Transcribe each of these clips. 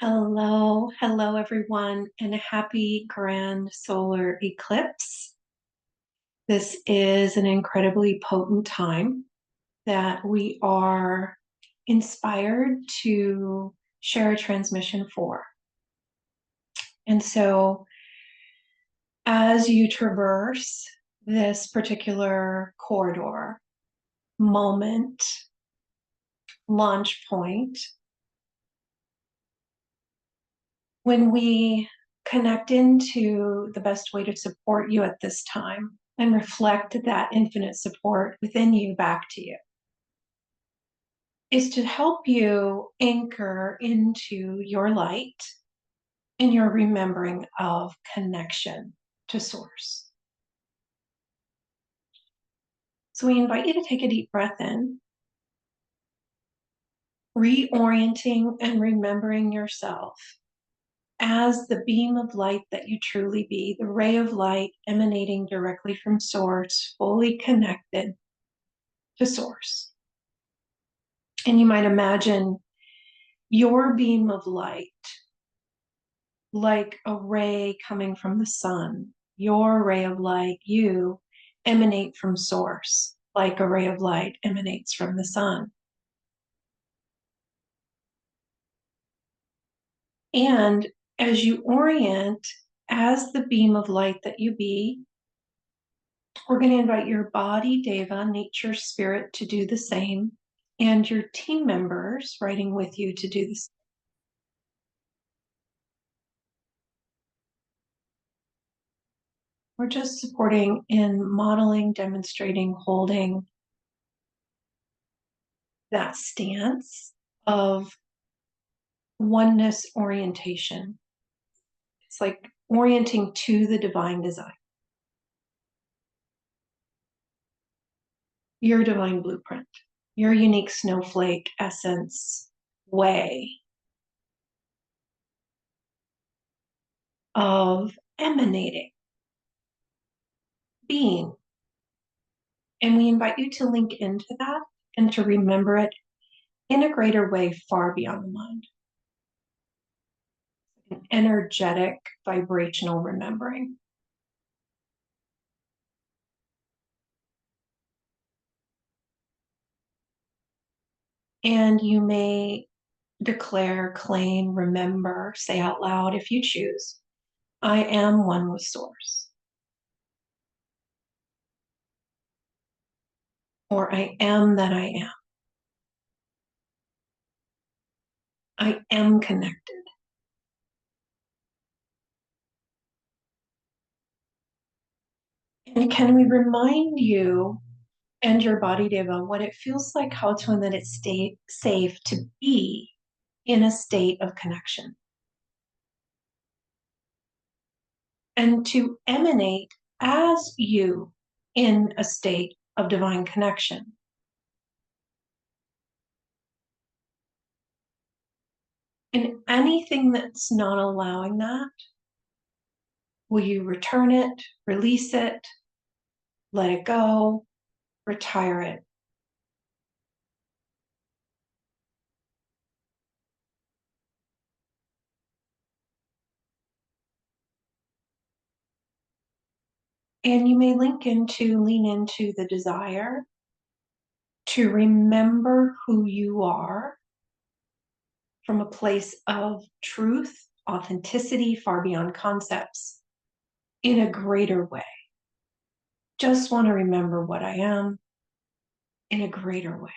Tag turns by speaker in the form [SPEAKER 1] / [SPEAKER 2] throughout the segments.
[SPEAKER 1] Hello everyone, and a happy grand solar eclipse. This is an incredibly potent time that we are inspired to share a transmission for. And so, as you traverse this particular corridor, moment, launch point, when we connect into the best way to support you at this time and reflect that infinite support within you back to you is to help you anchor into your light and your remembering of connection to source. So we invite you to take a deep breath in, reorienting and remembering yourself as the beam of light that you truly be, the ray of light emanating directly from source, fully connected to source. And you might imagine your beam of light like a ray coming from the sun. Your ray of light, you emanate from source like a ray of light emanates from the sun. And as you orient as the beam of light that you be, we're going to invite your body, Deva, nature, spirit, to do the same, and your team members riding with you to do the same. We're just supporting in modeling, demonstrating, holding that stance of oneness orientation. It's like orienting to the divine design, your divine blueprint, your unique snowflake essence way of emanating, being. And we invite you to link into that and to remember it in a greater way far beyond the mind. An energetic, vibrational remembering. And you may declare, claim, remember, say out loud if you choose, I am one with source. Or I am that I am. I am connected. And can we remind you and your body, Deva, what it feels like, how to, and that it's safe to be in a state of connection and to emanate as you in a state of divine connection. And anything that's not allowing that, will you return it, release it, let it go, retire it? And you may lean into the desire to remember who you are from a place of truth, authenticity, far beyond concepts, in a greater way. Just want to remember what I am in a greater way,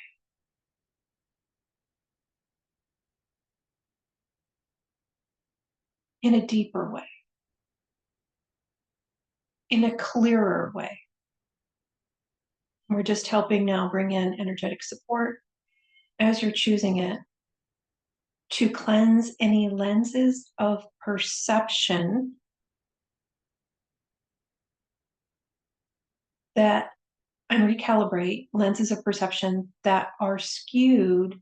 [SPEAKER 1] in a deeper way, in a clearer way. We're just helping now bring in energetic support as you're choosing it to cleanse any lenses of perception that and recalibrate lenses of perception that are skewed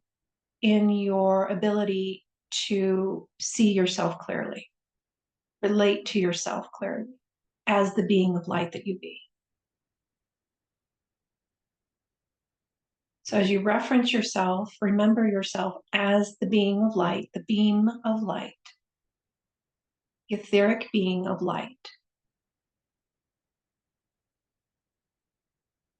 [SPEAKER 1] in your ability to see yourself clearly, relate to yourself clearly as the being of light that you be. So as you reference yourself, remember yourself as the being of light, the beam of light, etheric being of light.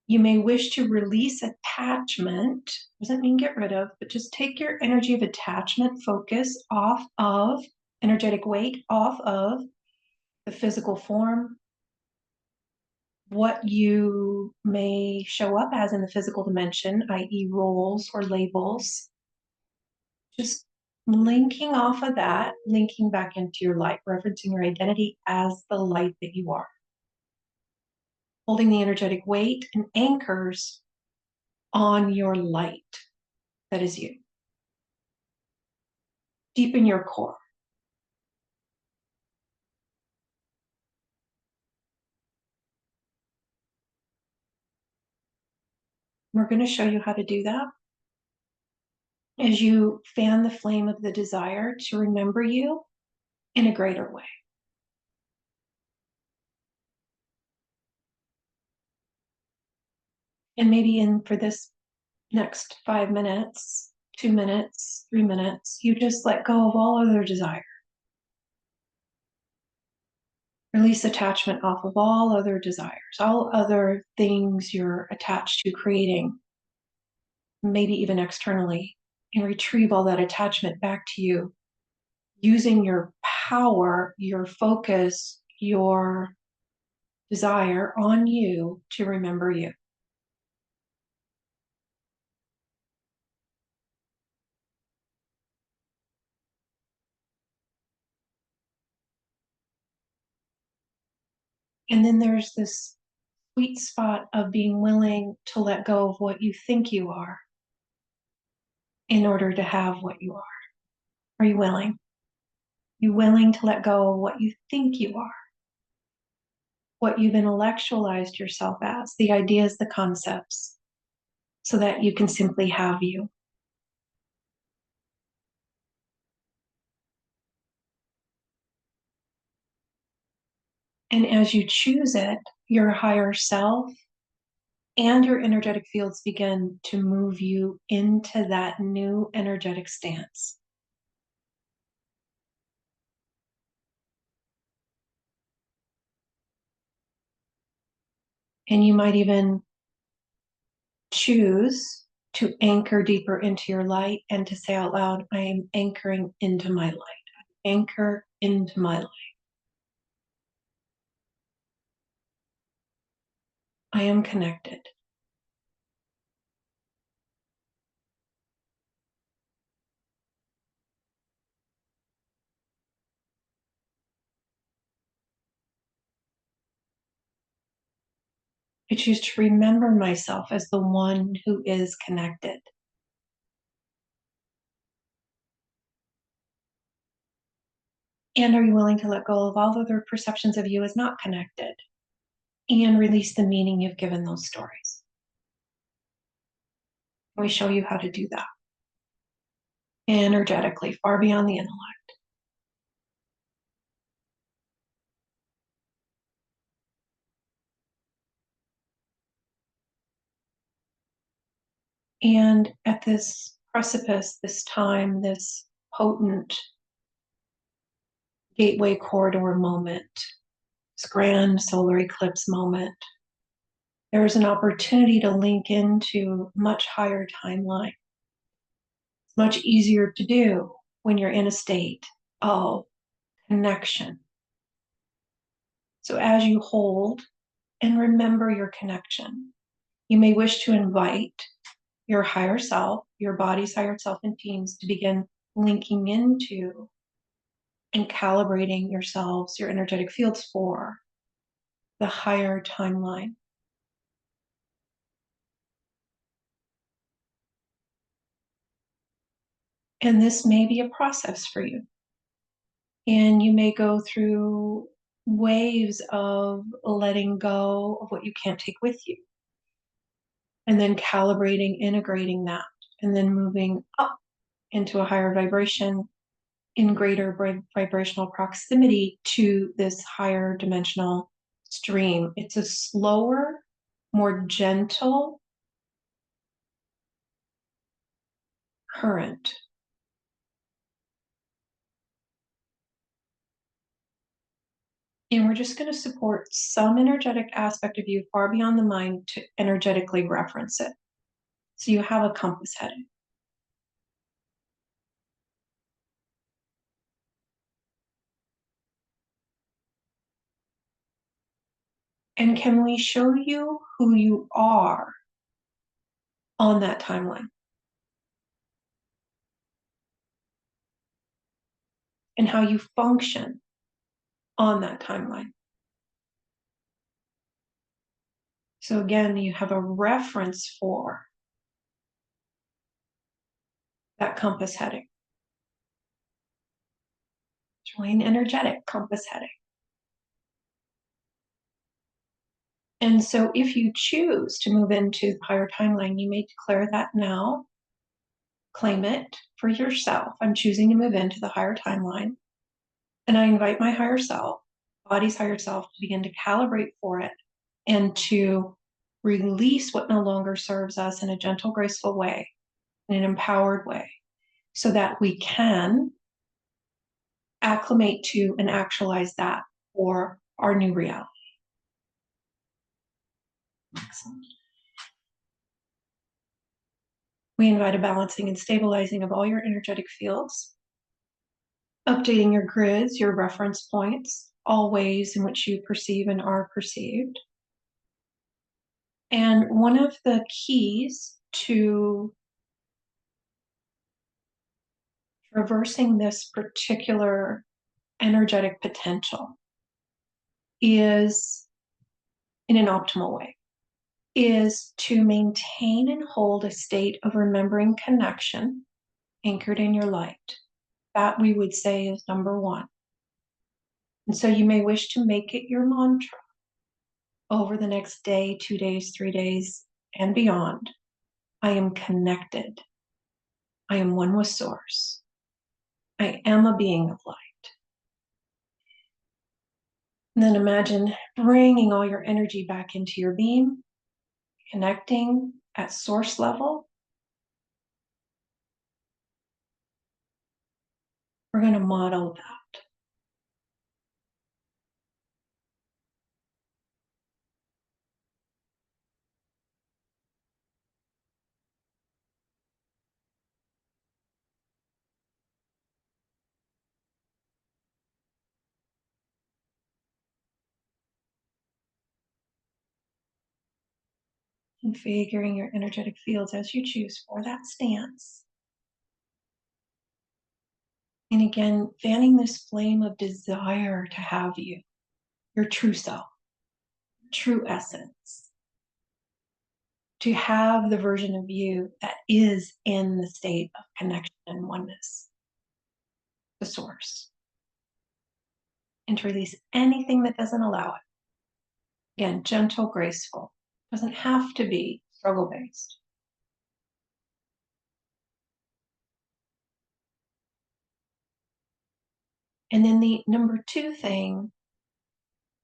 [SPEAKER 1] You may wish to release attachment. Doesn't mean get rid of, but just take your energy of attachment, focus off of energetic weight, off of the physical form, what you may show up as in the physical dimension, i.e., roles or labels. Just linking off of that, linking back into your light, referencing your identity as the light that you are. Holding the energetic weight and anchors on your light that is you. Deep in your core. We're going to show you how to do that as you fan the flame of the desire to remember you in a greater way. And maybe for this next 5 minutes, 2 minutes, 3 minutes, you just let go of all other desire. Release attachment off of all other desires, all other things you're attached to creating, maybe even externally, and retrieve all that attachment back to you using your power, your focus, your desire on you to remember you. And then there's this sweet spot of being willing to let go of what you think you are in order to have what you are. Are you willing? You willing to let go of what you think you are? What you've intellectualized yourself as, the ideas, the concepts, so that you can simply have you. And as you choose it, your higher self and your energetic fields begin to move you into that new energetic stance. And you might even choose to anchor deeper into your light and to say out loud, I am anchoring into my light. Anchor into my light. I am connected. I choose to remember myself as the one who is connected. And are you willing to let go of all other perceptions of you as not connected and release the meaning you've given those stories? We show you how to do that energetically, far beyond the intellect. And at this precipice, this time, this potent gateway corridor moment, this grand solar eclipse moment, there is an opportunity to link into a much higher timeline. It's much easier to do when you're in a state of connection. So as you hold and remember your connection, you may wish to invite your higher self, your body's higher self and teams to begin linking into and calibrating yourselves, your energetic fields for the higher timeline. And this may be a process for you. And you may go through waves of letting go of what you can't take with you. And then calibrating, integrating that, and then moving up into a higher vibration in greater vibrational proximity to this higher dimensional stream. It's a slower, more gentle current. And we're just going to support some energetic aspect of you far beyond the mind to energetically reference it. So you have a compass heading. And can we show you who you are on that timeline? And how you function on that timeline? So again, you have a reference for that compass heading. It's really an energetic compass heading. And so if you choose to move into the higher timeline, you may declare that now. Claim it for yourself. I'm choosing to move into the higher timeline. And I invite my higher self, body's higher self, to begin to calibrate for it and to release what no longer serves us in a gentle, graceful way, in an empowered way, so that we can acclimate to and actualize that for our new reality. Excellent. We invite a balancing and stabilizing of all your energetic fields, updating your grids, your reference points, all ways in which you perceive and are perceived. And one of the keys to traversing this particular energetic potential is, in an optimal way, is to maintain and hold a state of remembering connection anchored in your light. That we would say is number one. And so you may wish to make it your mantra over the next day, 2 days, 3 days, and beyond. I am connected. I am one with Source. I am a being of light. And then imagine bringing all your energy back into your beam, connecting at source level. We're going to model that. Configuring your energetic fields as you choose for that stance. And again, fanning this flame of desire to have you, your true self, true essence, to have the version of you that is in the state of connection and oneness, the Source, and to release anything that doesn't allow it. Again, gentle, graceful, doesn't have to be struggle-based. And then the number two thing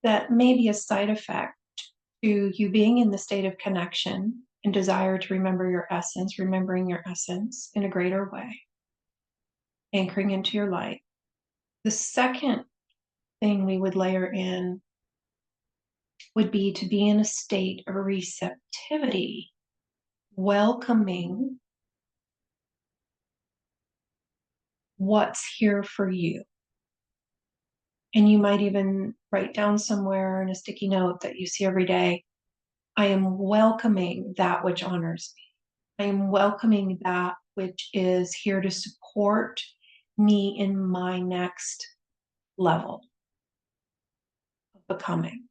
[SPEAKER 1] that may be a side effect to you being in the state of connection and desire to remember your essence, remembering your essence in a greater way, anchoring into your light. The second thing we would layer in would be to be in a state of receptivity, welcoming what's here for you. And you might even write down somewhere in a sticky note that you see every day, I am welcoming that which honors me. I am welcoming that which is here to support me in my next level of becoming.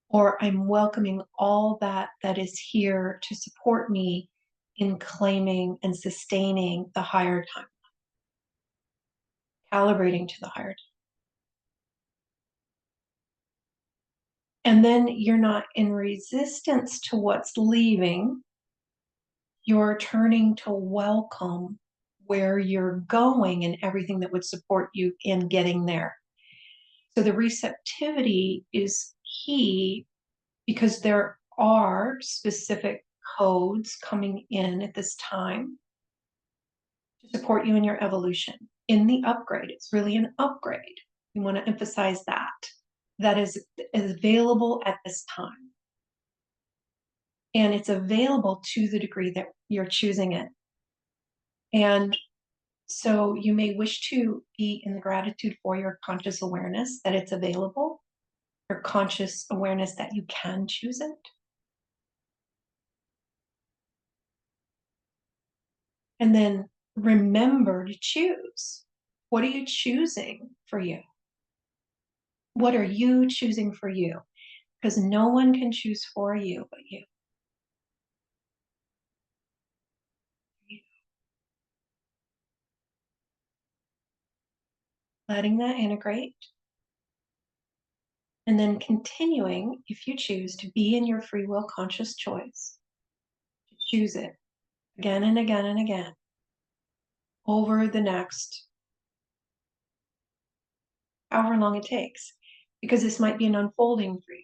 [SPEAKER 1] Or I'm welcoming all that is here to support me in claiming and sustaining the higher time, calibrating to the higher time. And then you're not in resistance to what's leaving. You're turning to welcome where you're going and everything that would support you in getting there. So the receptivity is key because there are specific codes coming in at this time to support you in your evolution. In the upgrade, it's really an upgrade. We want to emphasize that. That is available at this time. And it's available to the degree that you're choosing it. And so you may wish to be in the gratitude for your conscious awareness that it's available, your conscious awareness that you can choose it. And then remember to choose. What are you choosing for you? What are you choosing for you? Because no one can choose for you but you. Letting that integrate. And then continuing, if you choose, to be in your free will conscious choice. To choose it again and again and again over the next however long it takes. Because this might be an unfolding for you.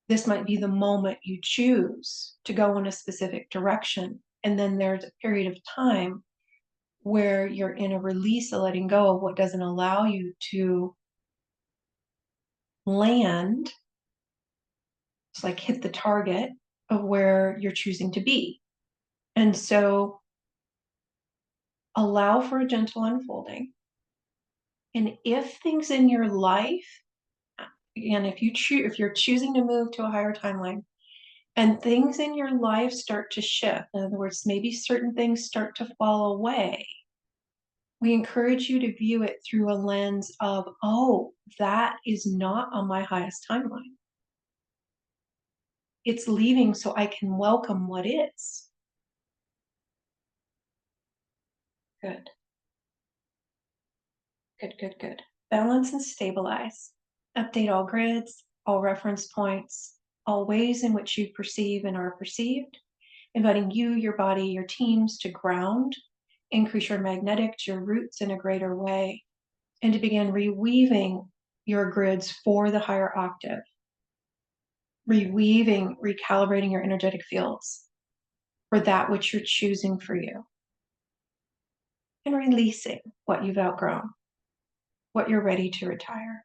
[SPEAKER 1] This might be the moment you choose to go in a specific direction. And then there's a period of time where you're in a release, a letting go of what doesn't allow you to land. It's like hit the target of where you're choosing to be. And so allow for a gentle unfolding. And if things in your life, and if you're choosing to move to a higher timeline, and things in your life start to shift, in other words, maybe certain things start to fall away, we encourage you to view it through a lens of, oh, that is not on my highest timeline. It's leaving so I can welcome what is. Good. Good, good, good. Balance and stabilize. Update all grids, all reference points, all ways in which you perceive and are perceived, inviting you, your body, your teams to ground, increase your magnetics, your roots in a greater way, and to begin reweaving your grids for the higher octave, reweaving, recalibrating your energetic fields for that which you're choosing for you, and releasing what you've outgrown, what you're ready to retire.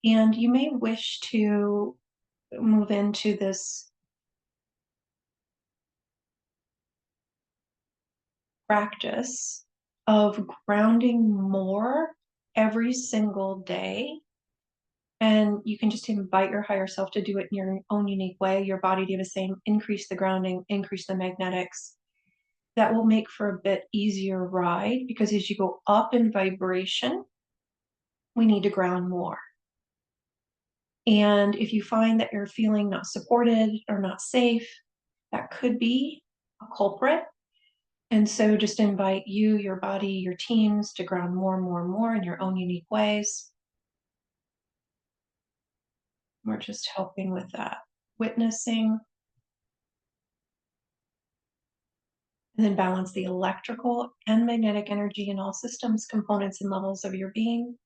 [SPEAKER 1] And you may wish to move into this practice of grounding more every single day. And you can just invite your higher self to do it in your own unique way, your body to do the same, increase the grounding, increase the magnetics. That will make for a bit easier ride, because as you go up in vibration, we need to ground more. And if you find that you're feeling not supported or not safe, that could be a culprit. And so just invite you, your body, your teams to ground more and more and more in your own unique ways. We're just helping with that, witnessing. And then balance the electrical and magnetic energy in all systems, components, and levels of your being.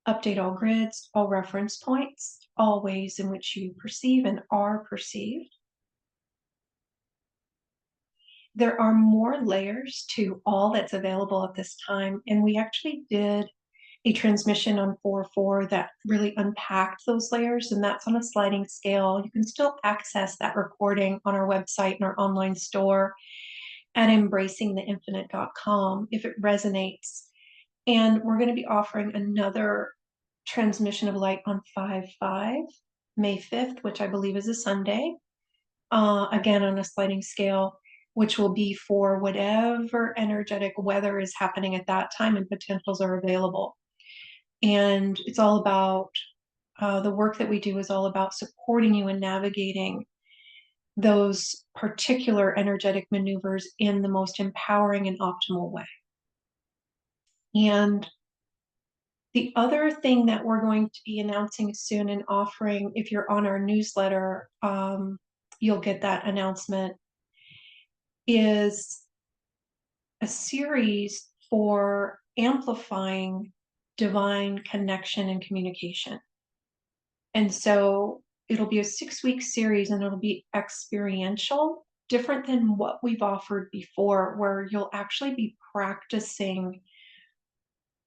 [SPEAKER 1] Update all grids, all reference points, all ways in which you perceive and are perceived. There are more layers to all that's available at this time. And we actually did a transmission on 4/4 that really unpacked those layers, and that's on a sliding scale. You can still access that recording on our website and our online store at embracingtheinfinite.com if it resonates. And we're going to be offering another transmission of light on 5/5, May 5th, which I believe is a Sunday, again on a sliding scale, which will be for whatever energetic weather is happening at that time and potentials are available. And it's all about the work that we do is all about supporting you in navigating those particular energetic maneuvers in the most empowering and optimal way. And the other thing that we're going to be announcing soon and offering, if you're on our newsletter, you'll get that announcement, is a series for amplifying divine connection and communication. And so it'll be a 6-week series and it'll be experiential, different than what we've offered before, where you'll actually be practicing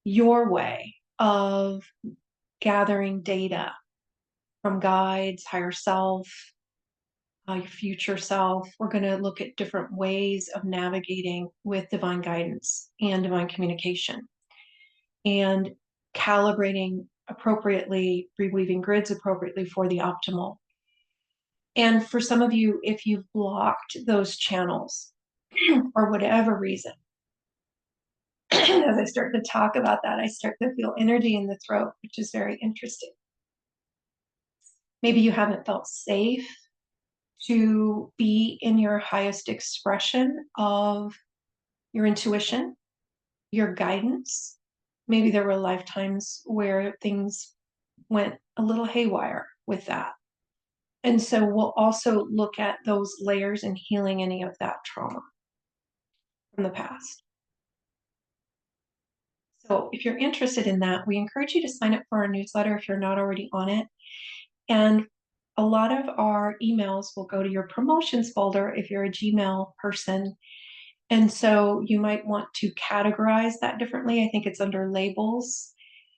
[SPEAKER 1] your way of gathering data from guides, higher self, your future self. We're going to look at different ways of navigating with divine guidance and divine communication and calibrating appropriately, reweaving grids appropriately for the optimal. And for some of you, if you've blocked those channels for whatever reason, as I start to talk about that, I start to feel energy in the throat, which is very interesting. Maybe you haven't felt safe to be in your highest expression of your intuition, your guidance. Maybe there were lifetimes where things went a little haywire with that. And so we'll also look at those layers and healing any of that trauma from the past. So if you're interested in that, we encourage you to sign up for our newsletter if you're not already on it. And a lot of our emails will go to your promotions folder if you're a Gmail person. And so you might want to categorize that differently. I think it's under labels,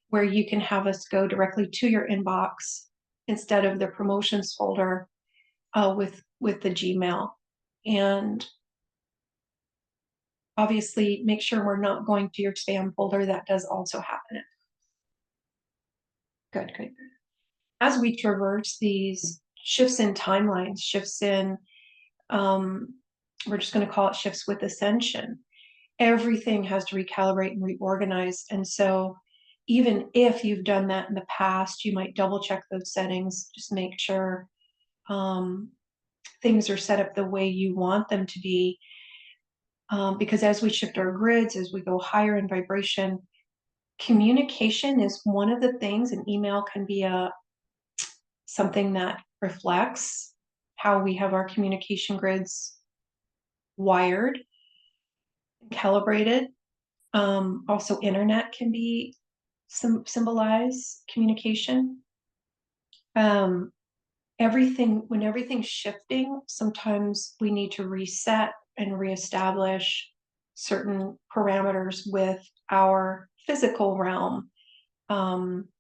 [SPEAKER 1] where you can have us go directly to your inbox instead of the promotions folder with the Gmail. And obviously make sure we're not going to your spam folder. That does also happen. Good, good, good. As we traverse these shifts in timelines, shifts in, we're just going to call it shifts with ascension, everything has to recalibrate and reorganize. And so even if you've done that in the past, you might double check those settings, just make sure things are set up the way you want them to be. Because as we shift our grids, as we go higher in vibration, communication is one of the things, and email can be something that reflects how we have our communication grids wired, calibrated. Also, internet can be symbolize communication. When everything's shifting, sometimes we need to reset and reestablish certain parameters with our physical realm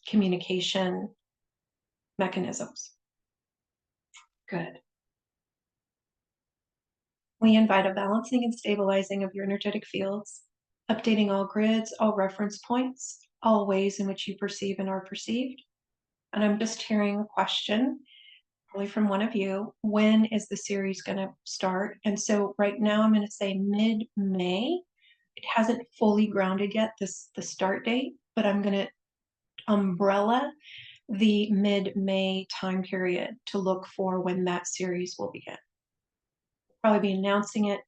[SPEAKER 1] communication mechanisms. Good. We invite a balancing and stabilizing of your energetic fields, updating all grids, all reference points, all ways in which you perceive and are perceived. And I'm just hearing a question, probably from one of you, when is the series going to start? And so right now I'm going to say mid-May. It hasn't fully grounded yet, the start date, but I'm going to umbrella the mid-May time period to look for when that series will begin. Probably be announcing it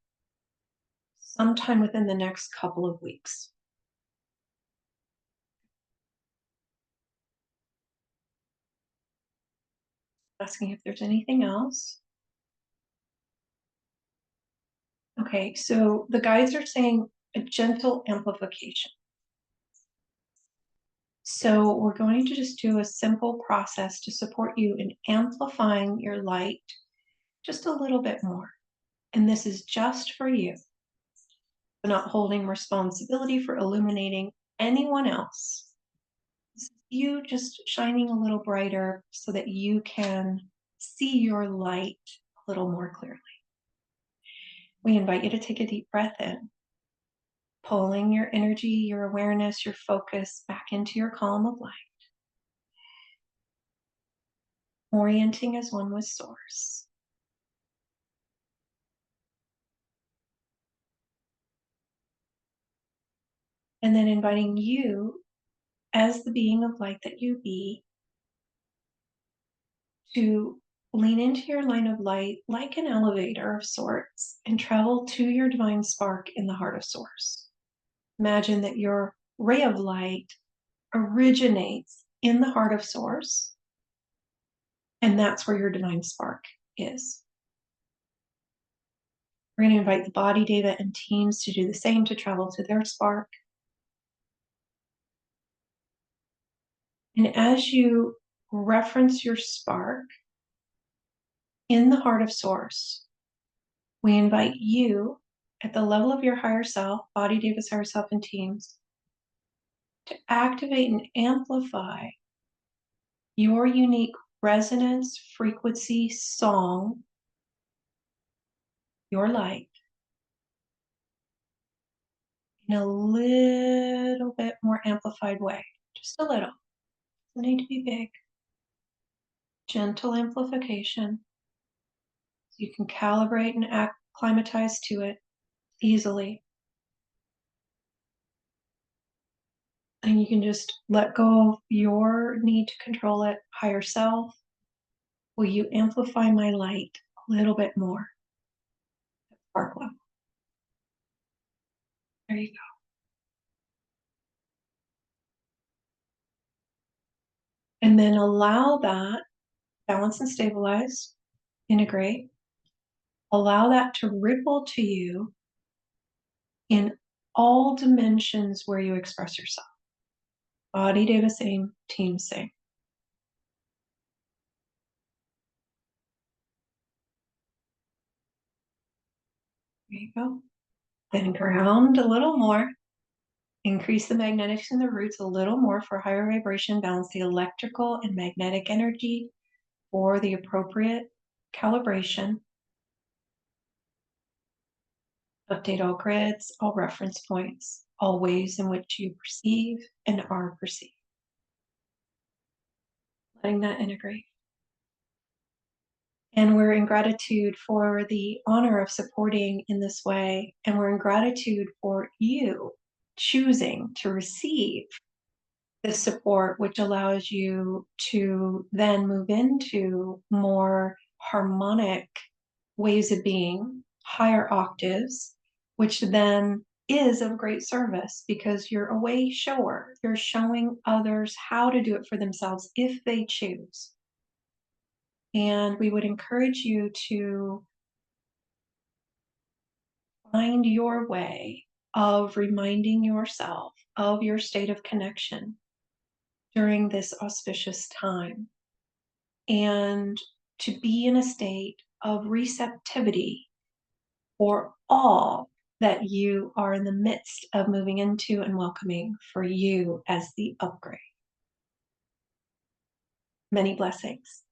[SPEAKER 1] sometime within the next couple of weeks. Asking if there's anything else. Okay, so the guides are saying a gentle amplification. So we're going to just do a simple process to support you in amplifying your light just a little bit more. And this is just for you. We're not holding responsibility for illuminating anyone else. This is you just shining a little brighter so that you can see your light a little more clearly. We invite you to take a deep breath in, pulling your energy, your awareness, your focus back into your column of light, orienting as one with source. And then inviting you, as the being of light that you be, to lean into your line of light like an elevator of sorts and travel to your divine spark in the heart of source. Imagine that your ray of light originates in the heart of source, and that's where your divine spark is. We're going to invite the body, data, and teams to do the same, to travel to their spark. And as you reference your spark in the heart of Source, we invite you at the level of your higher self, body, Davis, higher self, and teams, to activate and amplify your unique resonance, frequency, song, your light, in a little bit more amplified way. Just a little. Doesn't need to be big. Gentle amplification. So you can calibrate and acclimatize to it easily. And you can just let go of your need to control it. Higher self, will you amplify my light a little bit more? Spark level. There you go. And then allow that, balance and stabilize, integrate. Allow that to ripple to you in all dimensions where you express yourself. Body, day the same, team same. There you go. Then ground a little more. Increase the magnetics in the roots a little more for higher vibration. Balance the electrical and magnetic energy for the appropriate calibration. Update all grids, all reference points, all ways in which you perceive and are perceived. Letting that integrate. And we're in gratitude for the honor of supporting in this way. And we're in gratitude for you choosing to receive this support, which allows you to then move into more harmonic ways of being, higher octaves, which then is of great service because you're a way shower. You're showing others how to do it for themselves if they choose. And we would encourage you to find your way of reminding yourself of your state of connection during this auspicious time, and to be in a state of receptivity for all that you are in the midst of moving into and welcoming for you as the upgrade. Many blessings.